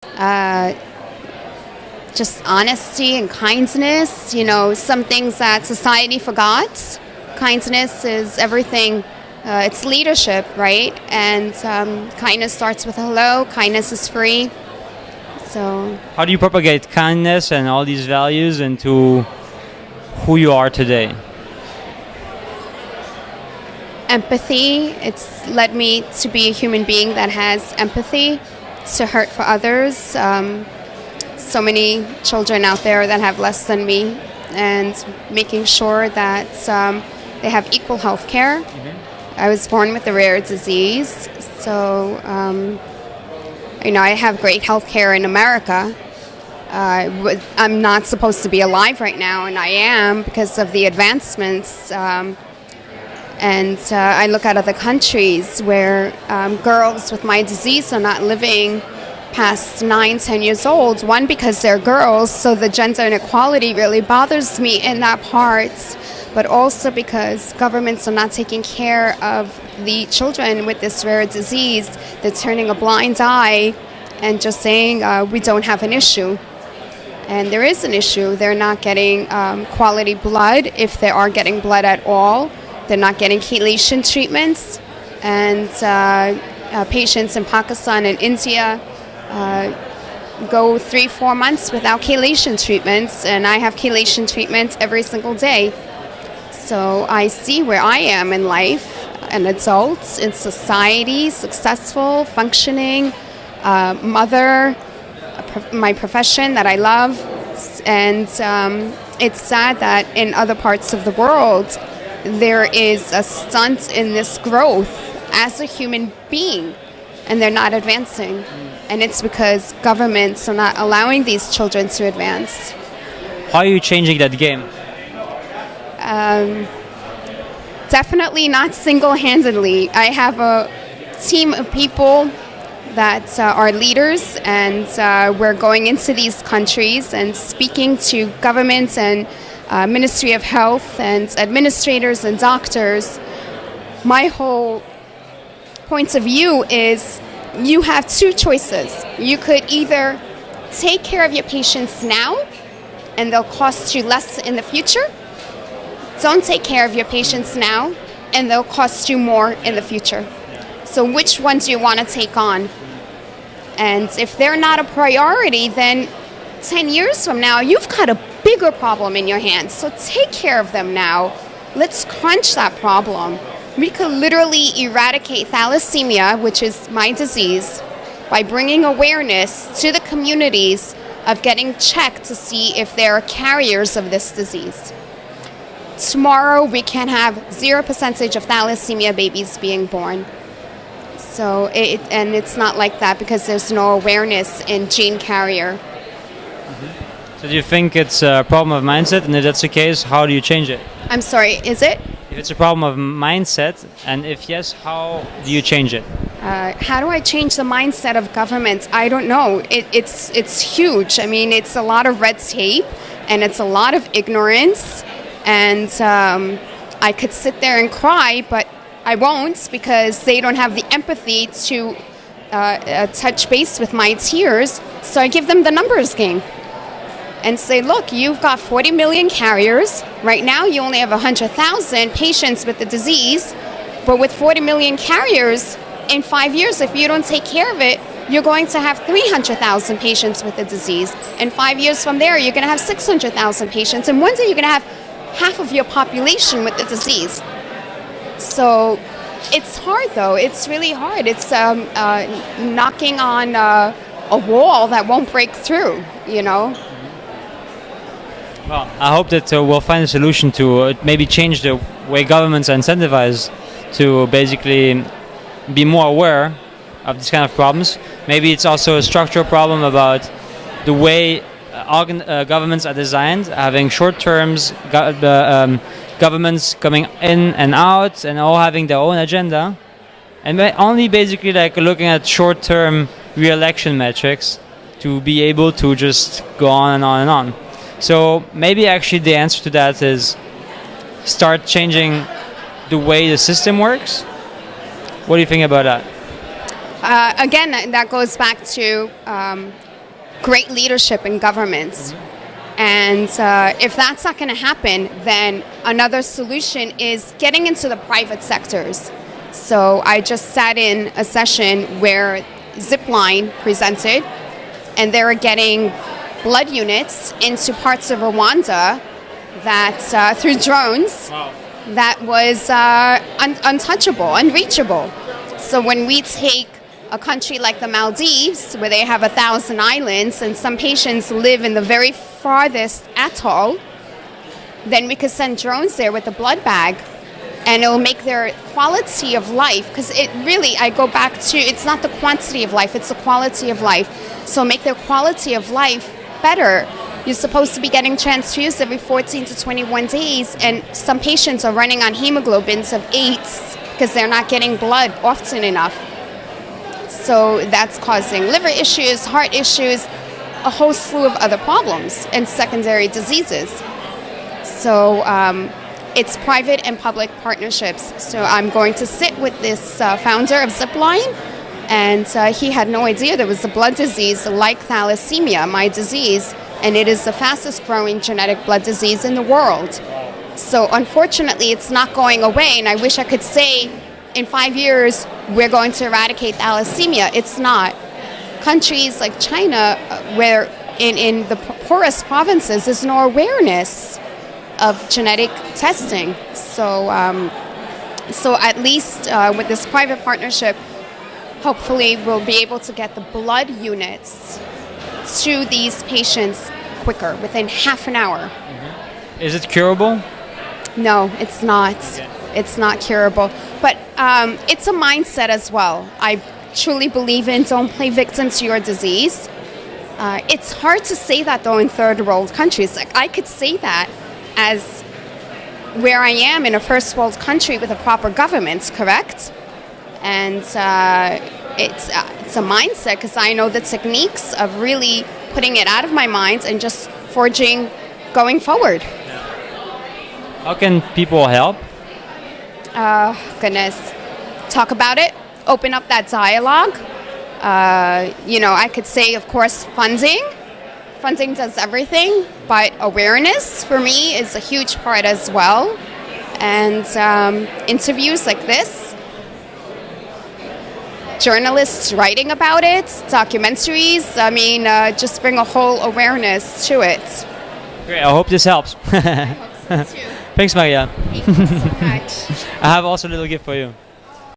Uh, just honesty and kindness. Some things that society forgot. Kindness is everything. It's leadership, right? And kindness starts with hello. Kindness is free. So, How do you propagate kindness and all these values into who you are today? empathy. It's led me to be a human being that has empathy to hurt for others. So many children out there that have less than me, and making sure that they have equal health care. I was born with a rare disease, so I have great health care in America. I'm not supposed to be alive right now, and I am because of the advancements. I look at other countries where girls with my disease are not living past 9, 10 years old. One, because they're girls, so the gender inequality really bothers me in that part. But also because governments are not taking care of the children with this rare disease. They're turning a blind eye and just saying we don't have an issue. And there is an issue. They're not getting quality blood, if they are getting blood at all. They're not getting chelation treatments. And patients in Pakistan and India go 3-4 months without chelation treatments, and I have chelation treatments every single day. So I see where I am in life, an adult in society, successful, functioning, mother, my profession that I love. And it's sad that in other parts of the world there is a stunt in this growth as a human being, and they're not advancing. And it's because governments are not allowing these children to advance. How are you changing that game? Definitely not single-handedly. I have a team of people that are leaders, and we're going into these countries and speaking to governments and Ministry of Health and administrators and doctors. My whole point of view is you have two choices. You could either take care of your patients now and they'll cost you less in the future. Don't take care of your patients now and they'll cost you more in the future. So which one do you want to take on? And if they're not a priority, then 10 years from now, you've got a bigger problem in your hands. So take care of them now. Let's crunch that problem. We could literally eradicate thalassemia, which is my disease, by bringing awareness to the communities of getting checked to see if there are carriers of this disease. Tomorrow, we can have 0% of thalassemia babies being born. So it's not like that because there's no awareness in gene carrier. So do you think it's a problem of mindset? And if that's the case, how do you change it? I'm sorry, is it? If it's a problem of mindset, and if yes, how do you change it? How do I change the mindset of governments? I don't know. It's huge. I mean, it's a lot of red tape, and it's a lot of ignorance. And I could sit there and cry, but I won't, because they don't have the empathy to touch base with my tears. So I give them the numbers game and say, look, you've got 40 million carriers. Right now, you only have 100,000 patients with the disease. But with 40 million carriers, in 5 years, if you don't take care of it, you're going to have 300,000 patients with the disease. And 5 years from there, you're going to have 600,000 patients. And one day, you're going to have half of your population with the disease. So it's hard, though. It's really hard. It's knocking on a wall that won't break through, you know. Well, I hope that we'll find a solution to maybe change the way governments are incentivized to basically be more aware of these kind of problems. Maybe it's also a structural problem about the way governments are designed, having short terms, governments coming in and out and all having their own agenda, and only basically like looking at short-term re-election metrics to be able to just go on and on and on. So maybe actually the answer to that is start changing the way the system works. What do you think about that? Again, that goes back to great leadership in government. And if that's not going to happen, then another solution is getting into the private sectors. So I just sat in a session where Zipline presented, and they were getting blood units into parts of Rwanda that through drones. Wow. That was untouchable, unreachable. So when we take a country like the Maldives, where they have 1,000 islands and some patients live in the very farthest atoll, then we could send drones there with a blood bag, and it will make their quality of life, because it really, I go back to, it's not the quantity of life, it's the quality of life. So make their quality of life better. You're supposed to be getting transfused every 14 to 21 days, and some patients are running on hemoglobins of 8 because they're not getting blood often enough. So that's causing liver issues, heart issues, a whole slew of other problems and secondary diseases. So it's private and public partnerships. So I'm going to sit with this founder of Zipline, and he had no idea there was a blood disease like thalassemia, my disease, and it is the fastest growing genetic blood disease in the world. So unfortunately, it's not going away, and I wish I could say in 5 years we're going to eradicate thalassemia. It's not. Countries like China, where in the poorest provinces, there's no awareness of genetic testing. So at least with this private partnership, hopefully we'll be able to get the blood units to these patients quicker, within half an hour. Mm-hmm. Is it curable? No, it's not. Okay. It's not curable. But it's a mindset as well. I truly believe in don't play victim to your disease. It's hard to say that, though, in third world countries. Like, I could say that as where I am in a first world country with a proper government, correct? And it's a mindset, because I know the techniques of really putting it out of my mind and just forging going forward. How can people help? Goodness. Talk about it. Open up that dialogue. I could say, of course, funding. Funding does everything, but awareness for me is a huge part as well. And interviews like this, journalists writing about it, documentaries, just bring a whole awareness to it. Great, I hope this helps. I hope so too. Thanks, Maria. Thank you so much. I have also a little gift for you.